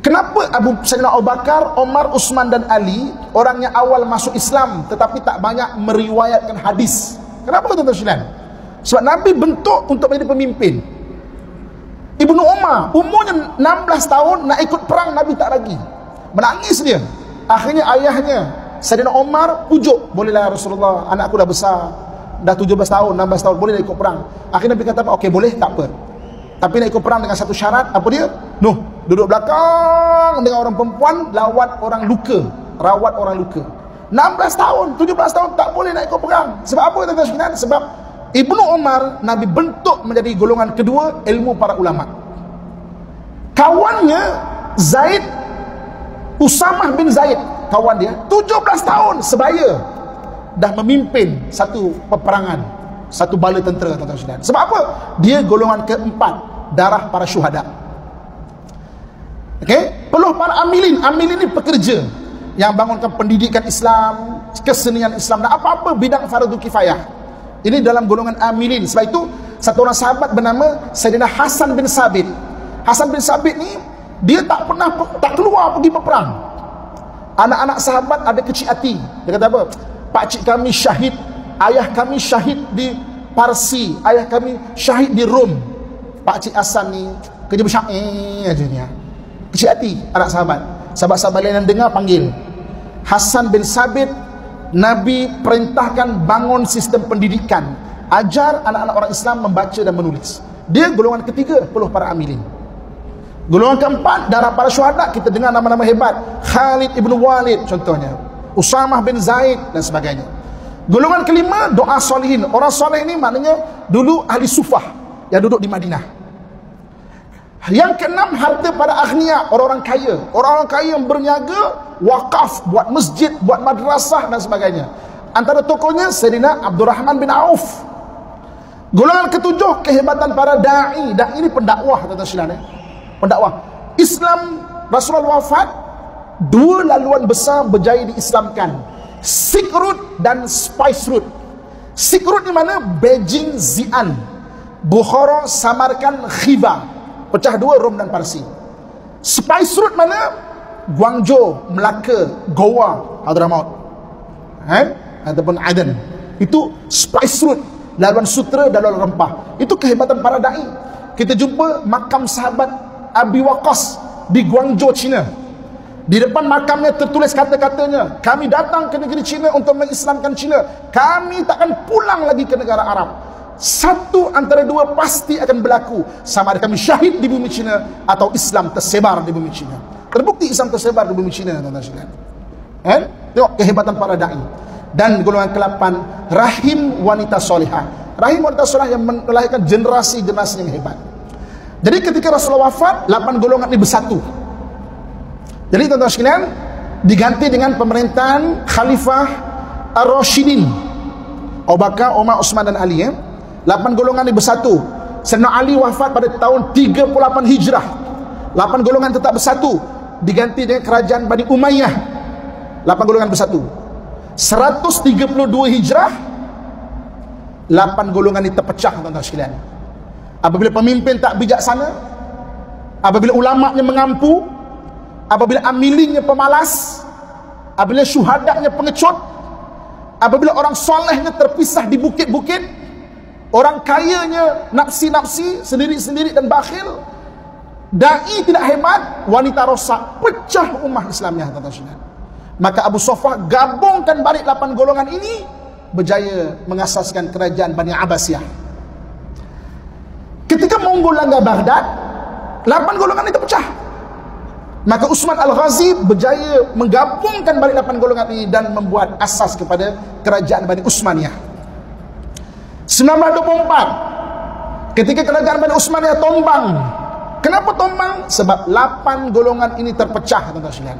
Kenapa Sayyidina Abu Bakar, Omar, Utsman dan Ali orangnya awal masuk Islam tetapi tak banyak meriwayatkan hadis? Kenapa tuan-tuan sekalian? Sebab Nabi bentuk untuk menjadi pemimpin. Ibnu Umar umurnya 16 tahun nak ikut perang, Nabi tak lagi. Menangis dia. Akhirnya ayahnya Sayyidina Umar pujuk, bolehlah Rasulullah, anakku dah besar, dah 17 tahun, 16 tahun, boleh ikut perang. Akhirnya Nabi kata apa? Okey, boleh, tak apa. Tapi nak ikut perang dengan satu syarat. Apa dia? Duduk belakang dengan orang perempuan, rawat orang luka. 16 tahun, 17 tahun tak boleh nak ikut perang. Sebab apa tuan-tuan sekalian? Sebab Ibnu Umar Nabi bentuk menjadi golongan kedua ilmu para ulama. Kawannya Zaid, Usamah bin Zaid, kawan dia 17 tahun sebaya dah memimpin satu peperangan, satu bala tentera tuan-tuan sekalian. Sebab apa? Dia golongan keempat darah para syuhada. Okey, peluh para amilin. Amilin ni pekerja yang bangunkan pendidikan Islam, kesenian Islam dan apa-apa bidang fardu kifayah. Ini dalam golongan amilin. Sebab itu satu orang sahabat bernama Sayyidina Hasan bin Sabit. Hasan bin Sabit ni dia tak keluar pergi berperang. Anak-anak sahabat ada kecil hati. Dia kata apa? Pakcik kami syahid, ayah kami syahid di Parsi, ayah kami syahid di Rom. Pakcik Hasan ni kerja bersyair aja ni. Kecil hati anak sahabat. Sahabat-sahabat lain yang dengar panggil Hasan bin Sabit. Nabi perintahkan bangun sistem pendidikan, ajar anak-anak orang Islam membaca dan menulis. Dia golongan ketiga peluh para amilin. Golongan keempat darah para syuhada. Kita dengar nama-nama hebat, Khalid ibn Walid contohnya, Usamah bin Zaid dan sebagainya. Golongan kelima doa solihin. Orang soleh ini maknanya dulu ahli sufah yang duduk di Madinah. Yang keenam harta para aghnia, orang-orang kaya. Orang-orang kaya yang berniaga, wakaf, buat masjid, buat madrasah dan sebagainya. Antara tokohnya Sayyidina Abdurrahman bin Auf. Golongan ketujuh kehebatan para da'i. Da'i ini pendakwah tuan-tuan sekalian. Pendakwah Islam. Rasulullah wafat, dua laluan besar berjaya diislamkan, Silk Road dan Spice Road. Silk Road ni mana? Beijing, Xi'an, Bukhara, Samarkand, Khiva. Pecah dua, Rom dan Parsi. Spice Road mana? Guangzhou, Melaka, Goa, Hadramaut, ataupun Aden. Itu Spice Road, laluan sutra dan laluan rempah. Itu kehebatan para da'i. Kita jumpa makam sahabat Abi Waqqas di Guangzhou, China. Di depan makamnya tertulis kata-katanya, kami datang ke negeri China untuk mengislamkan China, kami takkan pulang lagi ke negara Arab. Satu antara dua pasti akan berlaku, sama ada kami syahid di bumi China atau Islam tersebar di bumi China. Terbukti Islam tersebar di bumi China, tuan-tuan sekalian. Tengok kehebatan para da'i. Dan golongan ke-8 rahim wanita solihah. Rahim wanita solihah yang melahirkan generasi-generasi yang hebat. Jadi ketika Rasulullah wafat, 8 golongan ini bersatu. Jadi tuan-tuan sekalian, diganti dengan pemerintahan Khalifah Ar-Rasyidin, Abu Bakar, Umar, Utsman dan Ali. 8 golongan ini bersatu. Sayyidina Ali wafat pada tahun 38 Hijrah. 8 golongan tetap bersatu. Diganti dengan kerajaan Bani Umayyah. 8 golongan bersatu. 132 Hijrah, 8 golongan ini terpecah, tuan-tuan sekalian. Apabila pemimpin tak bijaksana, apabila ulamanya mengampu, apabila amilinnya pemalas, apabila syuhadanya pengecut, apabila orang solehnya terpisah di bukit-bukit, orang kayanya nafsi-nafsi, sendiri-sendiri dan bakhil, da'i tidak hebat, wanita rosak, pecah ummah Islamnya, tuan-tuan sekalian. Maka Abu Sufah gabungkan balik 8 golongan ini, berjaya mengasaskan kerajaan Bani Abbasiyah. Ketika Mongol langgar Baghdad, 8 golongan itu pecah. Maka Utsman Al-Ghazi berjaya menggabungkan balik 8 golongan ini dan membuat asas kepada kerajaan Bani Utsmaniyah. 1924, ketika kerajaan Bani Utsmaniyah tombang. Kenapa tombang? Sebab 8 golongan ini terpecah, tuan-tuan sekalian.